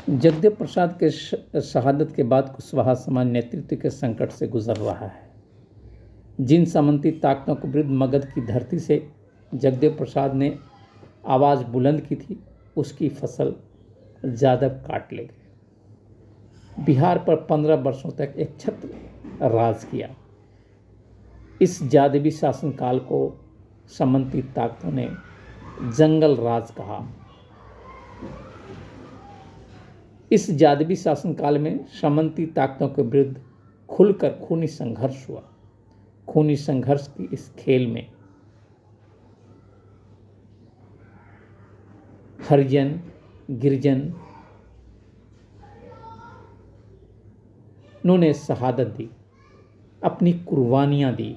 जगदेव प्रसाद के शहादत के बाद कुशवाहा समाज नेतृत्व के संकट से गुजर रहा है। जिन सामंती ताकतों के विरुद्ध मगध की धरती से जगदेव प्रसाद ने आवाज़ बुलंद की थी, उसकी फसल यादव काट ले गए। बिहार पर 15 वर्षों तक एक छत्र राज किया। इस यादवी शासनकाल को सामंती ताकतों ने जंगल राज कहा। इस यादवी शासनकाल में सामंती ताकतों के विरुद्ध खुलकर खूनी संघर्ष हुआ। खूनी संघर्ष की इस खेल में हरिजन, गिरिजन उन्होंने शहादत दी, अपनी कुर्बानियां दी।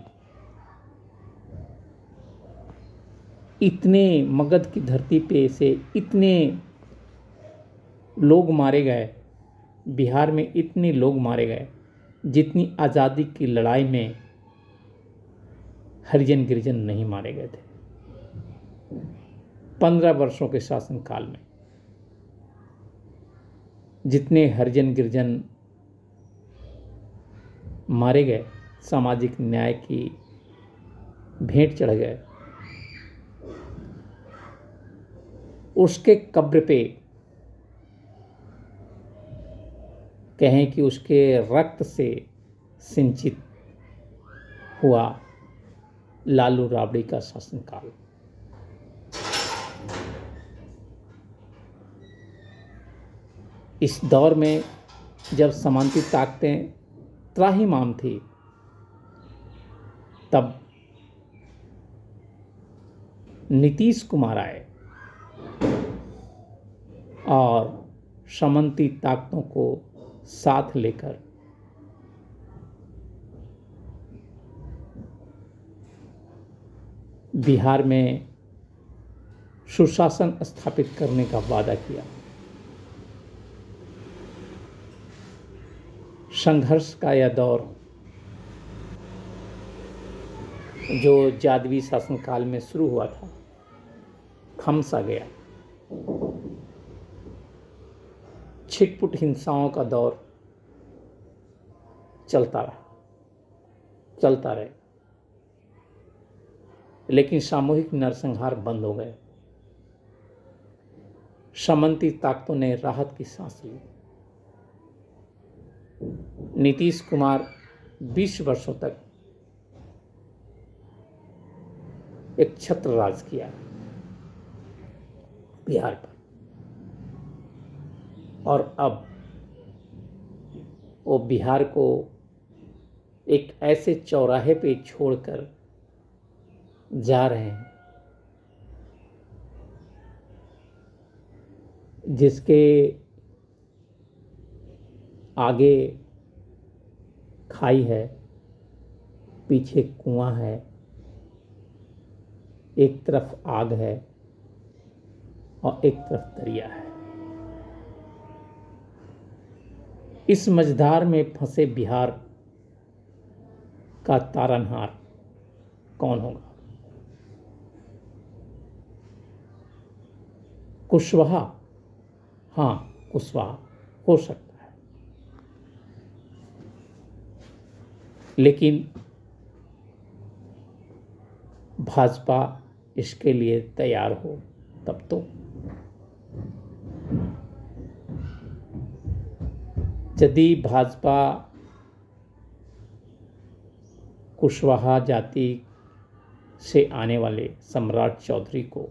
इतने मगध की धरती पे से इतने लोग मारे गए, बिहार में इतने लोग मारे गए जितनी आज़ादी की लड़ाई में हरिजन गिरिजन नहीं मारे गए थे। 15 वर्षों के शासनकाल में जितने हरिजन गिरिजन मारे गए, सामाजिक न्याय की भेंट चढ़ गए, उसके कब्र पे कहें कि उसके रक्त से सिंचित हुआ लालू राबड़ी का शासनकाल। इस दौर में जब सामंती ताकतें त्राहिमाम थी, तब नीतीश कुमार आए और सामंती ताकतों को साथ लेकर बिहार में सुशासन स्थापित करने का वादा किया। संघर्ष का यह दौर जो यादवी शासनकाल में शुरू हुआ था, थम सा गया। छिटपुट हिंसाओं का दौर चलता रहे, लेकिन सामूहिक नरसंहार बंद हो गए। सामंती ताकतों ने राहत की सांस ली। नीतीश कुमार 20 वर्षों तक एक छत्र राज किया बिहार पर, और अब वो बिहार को एक ऐसे चौराहे पे छोड़कर जा रहे हैं जिसके आगे खाई है, पीछे कुआं है, एक तरफ आग है और एक तरफ दरिया है। इस मझधार में फंसे बिहार का तारनहार कौन होगा? कुशवाहा? हाँ, कुशवाहा हो सकता है, लेकिन भाजपा इसके लिए तैयार हो तब तो। यदि भाजपा कुशवाहा जाति से आने वाले सम्राट चौधरी को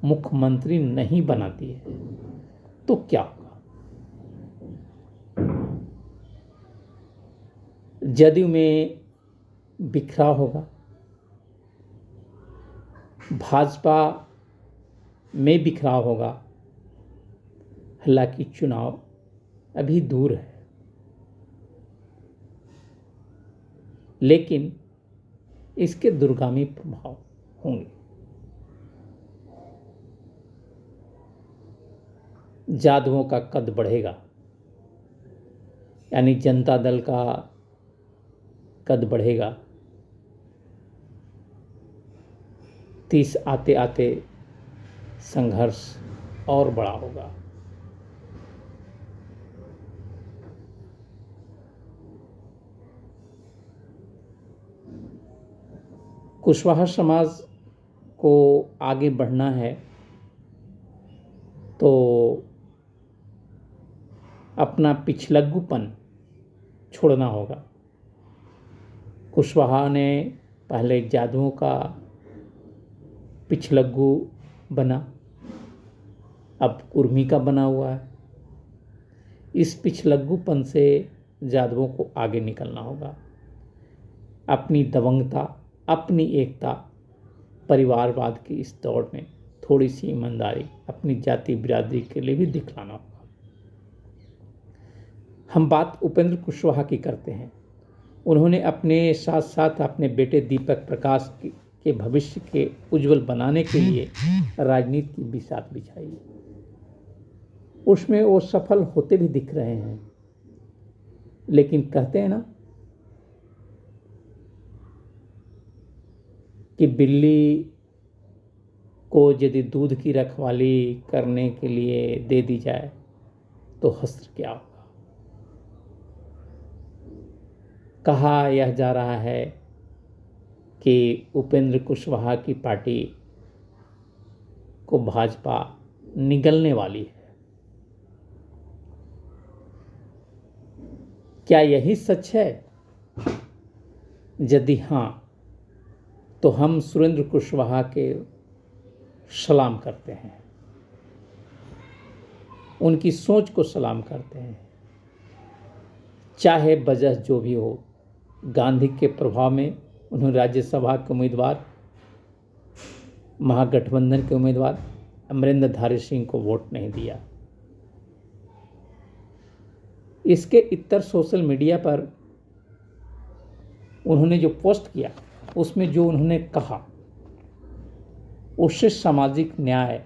मुख्यमंत्री नहीं बनाती है तो क्या होगा? जदयू में बिखराव होगा, भाजपा में बिखराव होगा। हालांकि चुनाव अभी दूर है, लेकिन इसके दूरगामी प्रभाव होंगे। यादवों का कद बढ़ेगा, यानी जनता दल का कद बढ़ेगा। 30 आते आते संघर्ष और बड़ा होगा। कुशवाहा समाज को आगे बढ़ना है तो अपना पिछलग्गूपन छोड़ना होगा। कुशवाहा ने पहले जादुओं का पिछलग्गू बना, अब कुर्मी का बना हुआ है। इस पिछलग्गूपन से जादुओं को आगे निकलना होगा। अपनी दबंगता, अपनी एकता, परिवारवाद की इस दौड़ में थोड़ी सी ईमानदारी अपनी जाति बिरादरी के लिए भी दिखलाना होगा। हम बात उपेंद्र कुशवाहा की करते हैं। उन्होंने अपने साथ साथ अपने बेटे दीपक प्रकाश के भविष्य के उज्जवल बनाने के लिए राजनीति की बिसात बिछाई। उसमें वो सफल होते भी दिख रहे हैं, लेकिन कहते हैं ना कि बिल्ली को यदि दूध की रखवाली करने के लिए दे दी जाए तो हश्र क्या होगा। कहा यह जा रहा है कि उपेंद्र कुशवाहा की पार्टी को भाजपा निगलने वाली है। क्या यही सच है? यदि हाँ, तो हम सुरेंद्र कुशवाहा के सलाम करते हैं, उनकी सोच को सलाम करते हैं। चाहे वजह जो भी हो, गांधी के प्रभाव में उन्होंने राज्यसभा के उम्मीदवार, महागठबंधन के उम्मीदवार अमरिंदरधारी सिंह को वोट नहीं दिया। इसके इतर सोशल मीडिया पर उन्होंने जो पोस्ट किया, उसमें जो उन्होंने कहा, उससे सामाजिक न्याय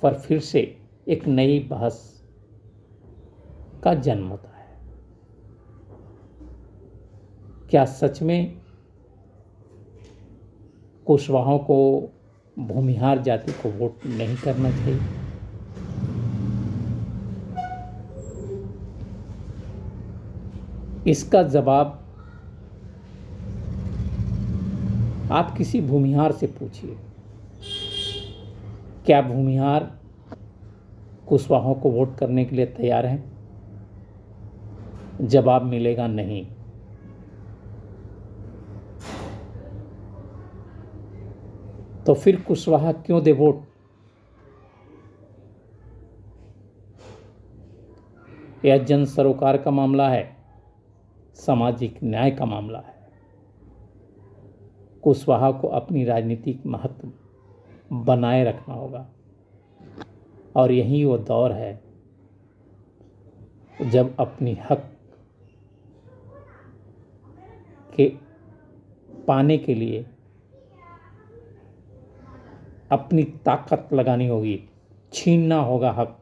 पर फिर से एक नई बहस का जन्म होता है। क्या सच में कुशवाहों को भूमिहार जाति को वोट नहीं करना चाहिए? इसका जवाब आप किसी भूमिहार से पूछिए। क्या भूमिहार कुशवाहों को वोट करने के लिए तैयार हैं? जवाब मिलेगा नहीं। तो फिर कुशवाहा क्यों दे वोट? यह जन सरोकार का मामला है, सामाजिक न्याय का मामला है। कुशवाहा को अपनी राजनीतिक महत्व बनाए रखना होगा, और यही वो दौर है जब अपनी हक के पाने के लिए अपनी ताकत लगानी होगी, छीनना होगा हक।